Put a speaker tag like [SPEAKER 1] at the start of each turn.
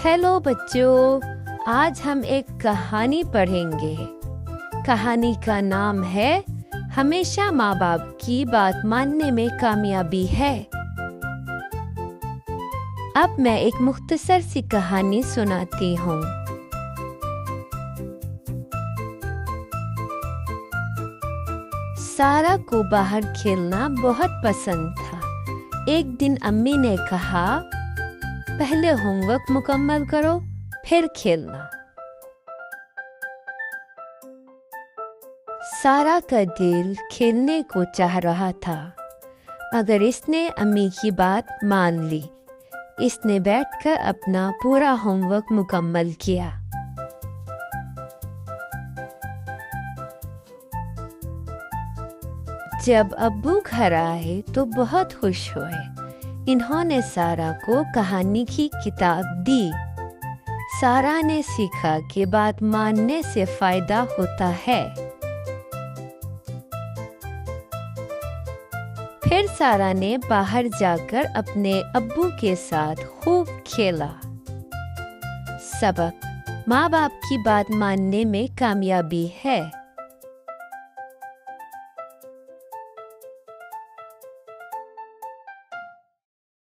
[SPEAKER 1] Hello बच्चों, आज हम एक कहानी पढ़ेंगे। कहानी का नाम है हमेशा माँ बाप की बात मानने में कामयाबी है। अब मैं एक मुख्तसर सी कहानी सुनाती हूँ। सारा को बाहर खेलना बहुत पसंद था। एक दिन अम्मी ने कहा, पहले होमवर्क मुकम्मल करो, फिर खेलना। सारा का दिल खेलने को चाह रहा था, मगर इसने अम्मी की बात मान ली। इसने बैठकर अपना पूरा होमवर्क मुकम्मल किया। जब अब्बू घर आए तो बहुत खुश हुए। इन्होंने सारा को कहानी की किताब दी। सारा ने सीखा कि बात मानने से फायदा होता है। फिर सारा ने बाहर जाकर अपने अब्बू के साथ खूब खेला। सबक: माँ बाप की बात मानने में कामयाबी है।